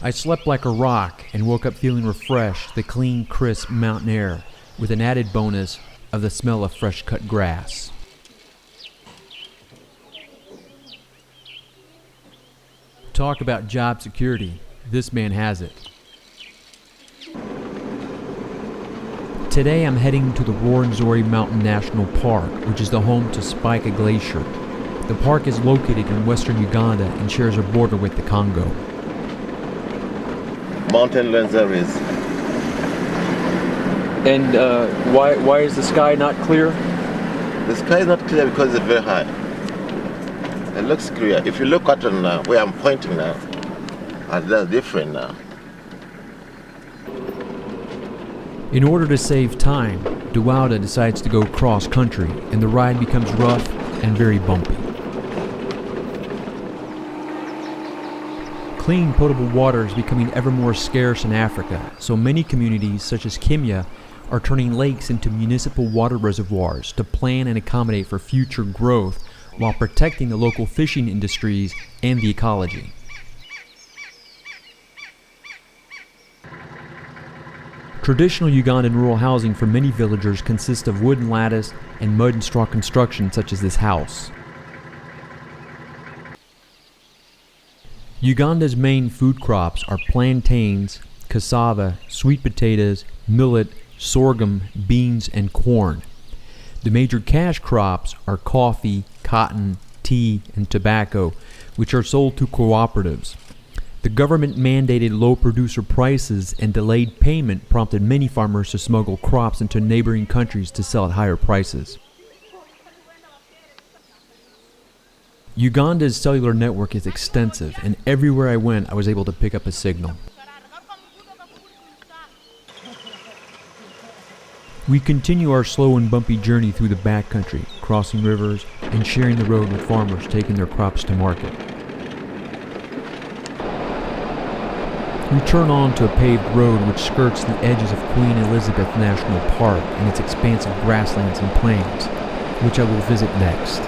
I slept like a rock and woke up feeling refreshed, the clean, crisp mountain air, with an added bonus of the smell of fresh-cut grass. Talk about job security. This man has it. Today I'm heading to the Rwenzori Mountain National Park, which is the home to Speke Glacier. The park is located in western Uganda and shares a border with the Congo. Mountain Rwenzori. And why is the sky not clear? The sky is not clear because it's very high. It looks clear. If you look at it now, where I'm pointing now, that's different now. In order to save time, Duwada decides to go cross-country, and the ride becomes rough and very bumpy. Clean, potable water is becoming ever more scarce in Africa, so many communities, such as Kenya, are turning lakes into municipal water reservoirs to plan and accommodate for future growth while protecting the local fishing industries and the ecology. Traditional Ugandan rural housing for many villagers consists of wooden lattice and mud and straw construction such as this house. Uganda's main food crops are plantains, cassava, sweet potatoes, millet, sorghum, beans, and corn. The major cash crops are coffee, cotton, tea, and tobacco, which are sold to cooperatives. The government-mandated low producer prices and delayed payment prompted many farmers to smuggle crops into neighboring countries to sell at higher prices. Uganda's cellular network is extensive, and everywhere I went, I was able to pick up a signal. We continue our slow and bumpy journey through the backcountry, crossing rivers and sharing the road with farmers taking their crops to market. We turn on to a paved road which skirts the edges of Queen Elizabeth National Park and its expansive grasslands and plains, which I will visit next.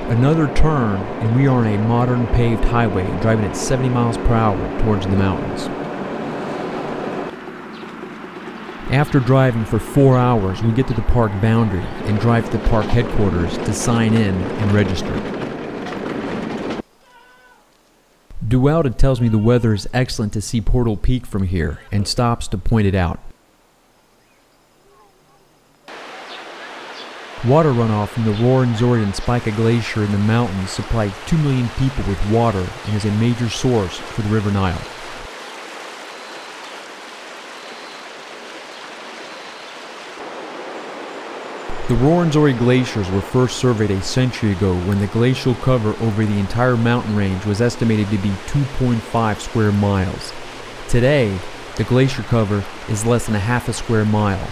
Another turn, and we are on a modern paved highway driving at 70 miles per hour towards the mountains. After driving for 4 hours, we get to the park boundary and drive to the park headquarters to sign in and register. Duwada tells me the weather is excellent to see Portal Peak from here and stops to point it out. Water runoff from the Rwenzori and Speke Glacier in the mountains supply 2 million people with water and is a major source for the River Nile. The Rwenzori glaciers were first surveyed a century ago when the glacial cover over the entire mountain range was estimated to be 2.5 square miles. Today, the glacier cover is less than a half a square mile.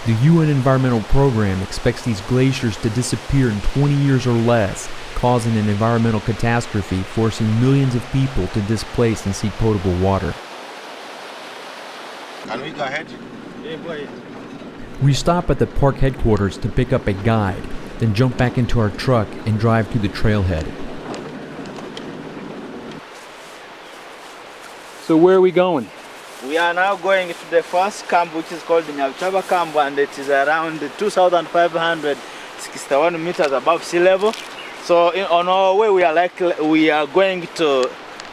The UN Environmental Program expects these glaciers to disappear in 20 years or less, causing an environmental catastrophe, forcing millions of people to displace and seek potable water. Can we go ahead? Yeah, go ahead. We stop at the park headquarters to pick up a guide, then jump back into our truck and drive to the trailhead. So where are we going? We are now going to the first camp, which is called the Nyabitaba camp, and it is around 2,561 meters above sea level. So on our way, we are going to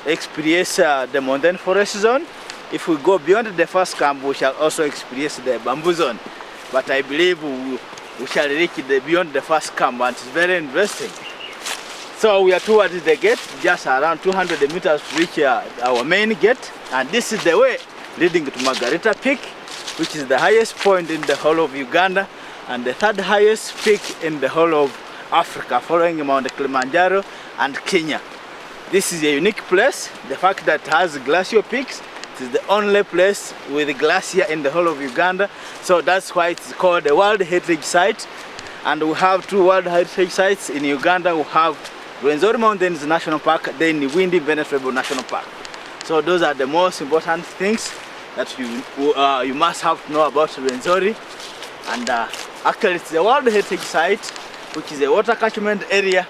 experience the mountain forest zone. If we go beyond the first camp, we shall also experience the bamboo zone. But I believe we shall reach beyond the first camp, and it's very interesting. So we are towards the gate, just around 200 meters to reach our main gate. And this is the way leading to Margarita Peak, which is the highest point in the whole of Uganda and the third highest peak in the whole of Africa, following Mount Kilimanjaro and Kenya. This is a unique place. The fact that it has glacial peaks, it is the only place with a glacier in the whole of Uganda. So that's why it's called a World Heritage Site. And we have 2 World Heritage Sites in Uganda. We have Rwenzori Mountains National Park, then the Bwindi Impenetrable National Park. So those are the most important things that you must have to know about Rwenzori. And actually it's a World Heritage Site, which is a water catchment area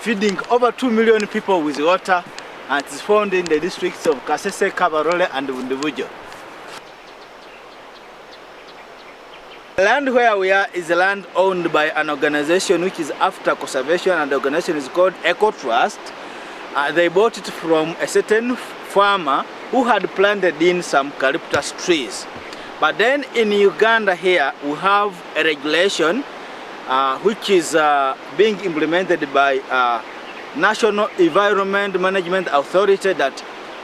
feeding over 2 million people with water and it is found in the districts of Kasese, Kabarole and Bundu. The land where we are is a land owned by an organization which is after conservation, and the organization is called Eco Trust. They bought it from a certain farmer who had planted in some eucalyptus trees. But then in Uganda here we have a regulation which is being implemented by National Environment Management Authority, that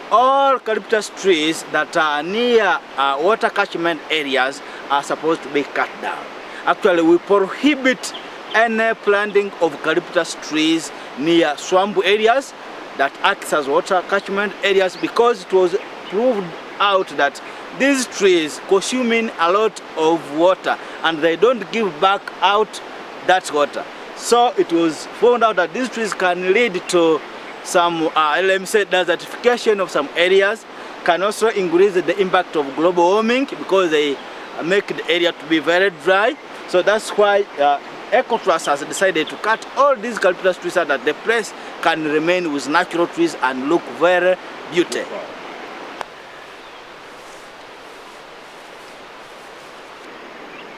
all eucalyptus trees that are near water catchment areas are supposed to be cut down. Actually, we prohibit any planting of eucalyptus trees near swamp areas that acts as water catchment areas, because it was proved out that these trees consuming a lot of water and they don't give back out that water. So it was found out that these trees can lead to some desertification of some areas, can also increase the impact of global warming because they make the area to be very dry. So that's why EcoTrust has decided to cut all these eucalyptus trees so that the place can remain with natural trees and look very beautiful.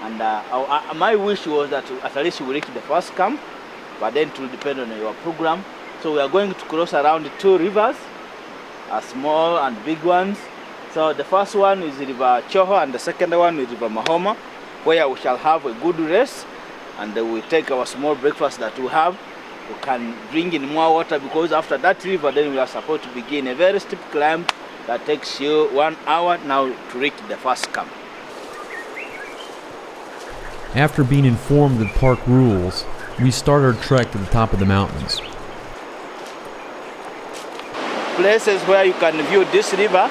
And my wish was that at least we reach the first camp, but then it will depend on your program. So we are going to cross around 2 rivers, small and big ones. So the first one is River Choho and the second one is River Mahoma, where we shall have a good rest, and we take our small breakfast that we have. We can bring in more water, because after that river then we are supposed to begin a very steep climb that takes you 1 hour now to reach the first camp. After being informed of park rules, we start our trek to the top of the mountains. Places where you can view this river,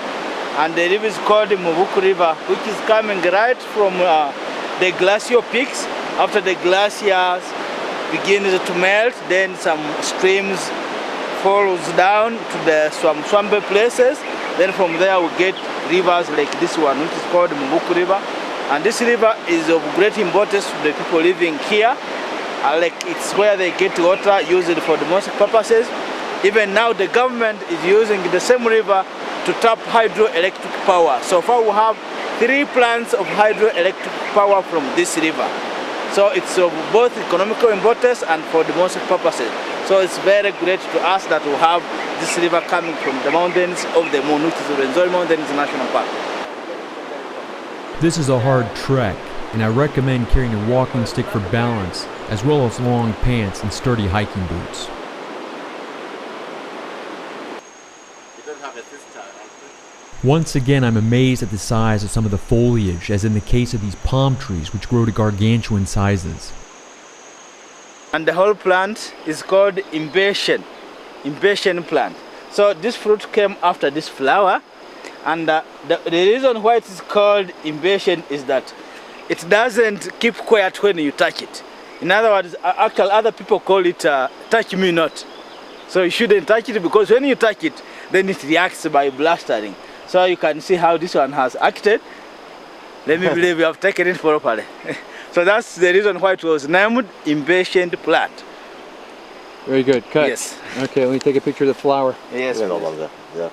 and the river is called the Muvungu River, which is coming right from the glacier peaks. After the glaciers begins to melt, then some streams falls down to the swampy places. Then from there we get rivers like this one, which is called the Muvungu River. And this river is of great importance to the people living here. Like it's where they get water, use it for domestic purposes. Even now the government is using the same river to tap hydroelectric power. So far we have 3 plants of hydroelectric power from this river. So it's of both economical importance and for domestic purposes. So it's very great to us that we have this river coming from the mountains of the moon, which is the Rwenzori Mountains National Park. This is a hard trek, and I recommend carrying a walking stick for balance, as well as long pants and sturdy hiking boots. Once again, I'm amazed at the size of some of the foliage, as in the case of these palm trees, which grow to gargantuan sizes. And the whole plant is called impatient plant. So this fruit came after this flower, and the reason why it is called impatient is that it doesn't keep quiet when you touch it. In other words, actually other people call it touch me not. So you shouldn't touch it, because when you touch it, then it reacts by blustering. So you can see how this one has acted. Let me believe you have taken it properly. So that's the reason why it was named impatient plant. Very good. Cut. Yes. Okay, let me take a picture of the flower. Yes. Yeah.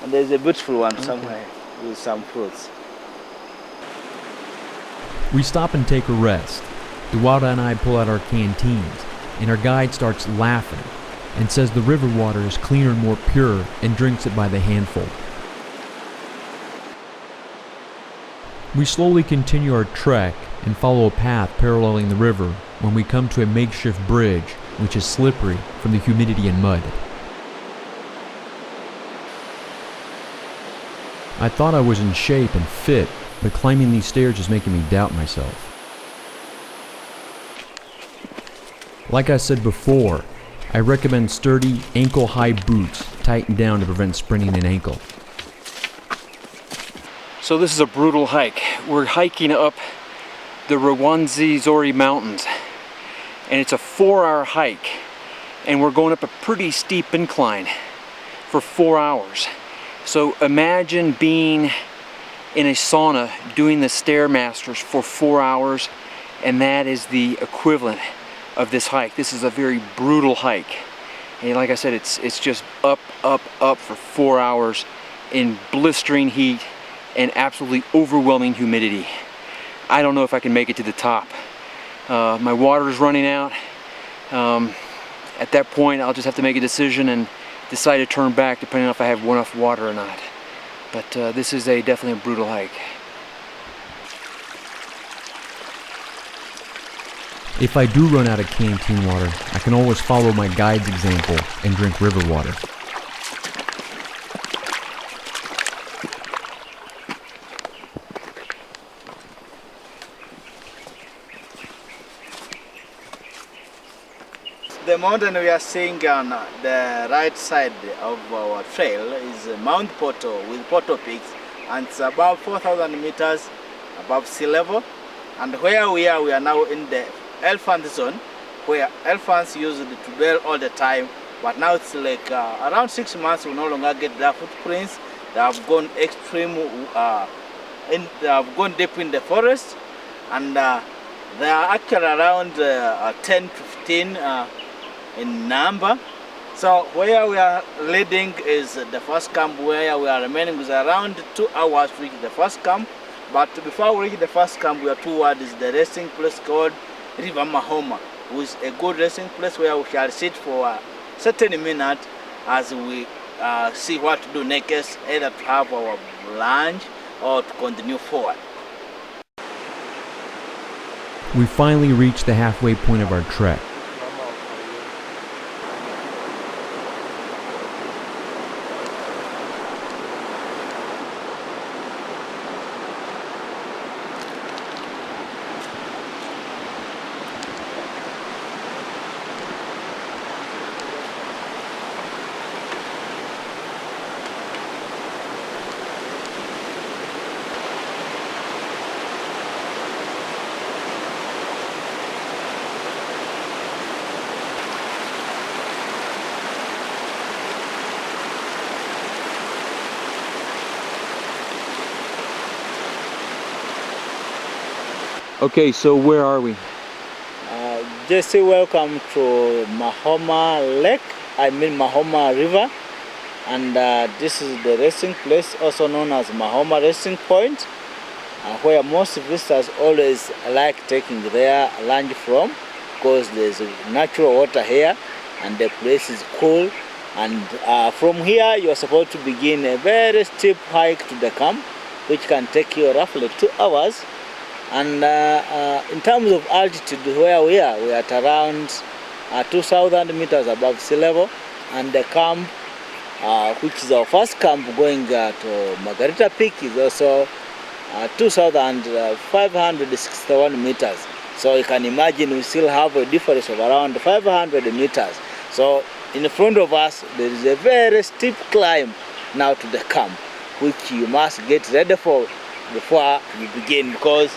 And there's a beautiful one somewhere with some fruits. We stop and take a rest. Duwada and I pull out our canteens, and our guide starts laughing and says the river water is cleaner and more pure, and drinks it by the handful. We slowly continue our trek and follow a path paralleling the river when we come to a makeshift bridge, which is slippery from the humidity and mud. I thought I was in shape and fit, but climbing these stairs is making me doubt myself. Like I said before, I recommend sturdy, ankle-high boots tightened down to prevent spraining an ankle. So this is a brutal hike. We're hiking up the Rwenzori Mountains, and it's a 4-hour hike, and we're going up a pretty steep incline for 4 hours. So imagine being in a sauna doing the Stairmasters for 4 hours, and that is the equivalent of this hike. This is a very brutal hike, And like I said, it's just up for 4 hours in blistering heat and absolutely overwhelming humidity. I don't know if I can make it to the top. My water is running out. At that point, I'll just have to make a decision and decide to turn back depending on if I have enough water or not. But this is definitely a brutal hike. If I do run out of canteen water, I can always follow my guide's example and drink river water. The mountain we are seeing on the right side of our trail is Mount Poto with Poto peaks, and it's about 4,000 meters above sea level. And where we are now in the elephant zone, where elephants used to dwell all the time, but now it's like around 6 months we no longer get their footprints. They have gone extreme, they have gone deep in the forest, and they are actually around 10 to 15 in number. So where we are leading is the first camp. Where we are remaining is around 2 hours to reach the first camp. But before we reach the first camp, we are towards the resting place called River Mahoma, which is a good resting place where we shall sit for a certain minute as we see what to do next, either to have our lunch or to continue forward. We finally reached the halfway point of our trek. Okay, so where are we? Jesse, welcome to Mahoma Lake, Mahoma River. And this is the resting place, also known as Mahoma Resting Point, where most visitors always like taking their lunch from, because there's natural water here and the place is cool. And from here you are supposed to begin a very steep hike to the camp, which can take you roughly 2 hours. And in terms of altitude, where we are at around 2,000 meters above sea level, and the camp, which is our first camp going to Margarita Peak, is also 2,561 meters. So you can imagine we still have a difference of around 500 meters. So in front of us, there is a very steep climb now to the camp, which you must get ready for before you begin, because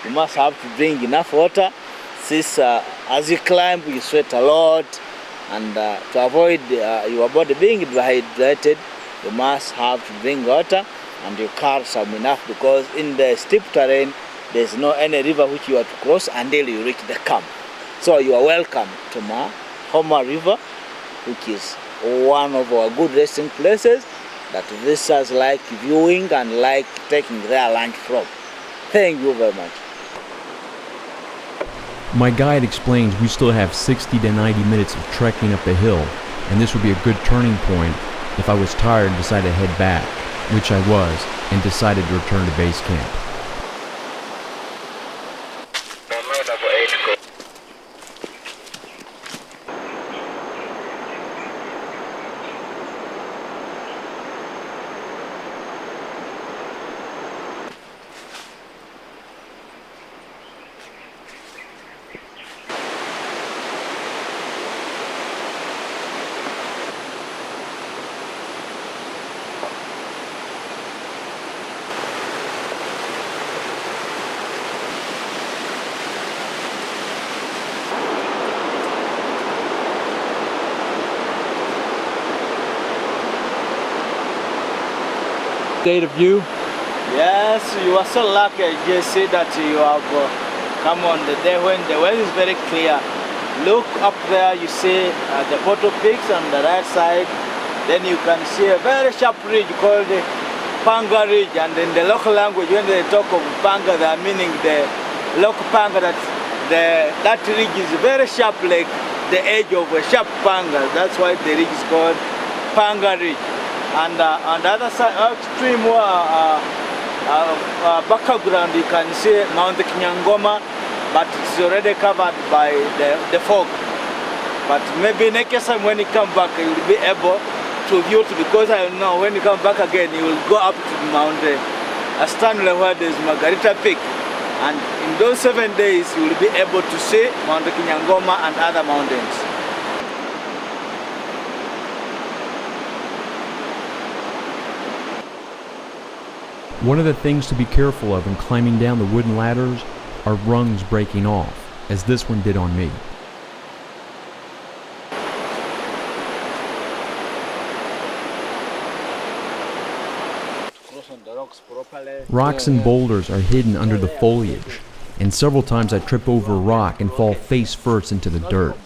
you must have to drink enough water, since as you climb you sweat a lot, and to avoid your body being dehydrated, you must have to drink water and you carry some enough, because in the steep terrain there's no any river which you have to cross until you reach the camp. So you are welcome to Mahoma River, which is one of our good resting places that visitors like viewing and like taking their lunch from. Thank you very much. My guide explains we still have 60 to 90 minutes of trekking up the hill, and this would be a good turning point if I was tired and decided to head back, which I was, and decided to return to base camp. State of view? Yes, you are so lucky, Jesse, that you have come on the day when the weather is very clear. look up there, you see the bushpigs on the right side. Then you can see a very sharp ridge called the Panga Ridge, and in the local language, when they talk of Panga, they are meaning the local Panga, that ridge is very sharp, like the edge of a sharp Panga. That's why the ridge is called Panga Ridge. And on the other side, extreme background, you can see Mount Kinyangoma, but it's already covered by the fog. But maybe next time when you come back, you will be able to view it, because I know when you come back again, you will go up to Mount Stanley where there is Margarita Peak. And in those 7 days, you will be able to see Mount Kinyangoma and other mountains. One of the things to be careful of when climbing down the wooden ladders are rungs breaking off, as this one did on me. Rocks and boulders are hidden under the foliage, and several times I trip over a rock and fall face first into the dirt.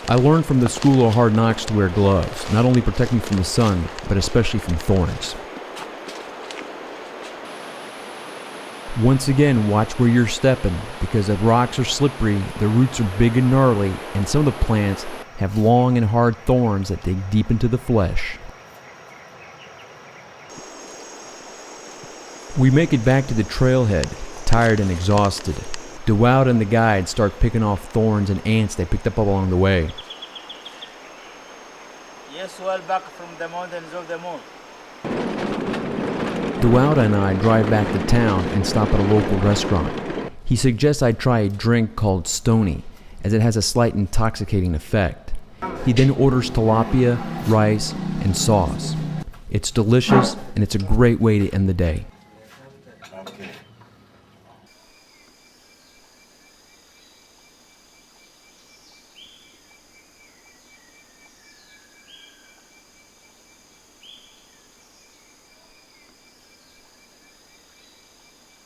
I learned from the school of hard knocks to wear gloves, not only protect me from the sun, but especially from thorns. Once again, watch where you're stepping, because the rocks are slippery, the roots are big and gnarly, and some of the plants have long and hard thorns that dig deep into the flesh. We make it back to the trailhead, tired and exhausted. Dewald and the guide start picking off thorns and ants they picked up along the way. Yes, well back from the mountains of the moon. Dewald and I drive back to town and stop at a local restaurant. He suggests I try a drink called Stony, as it has a slight intoxicating effect. He then orders tilapia, rice, and sauce. It's delicious, and it's a great way to end the day.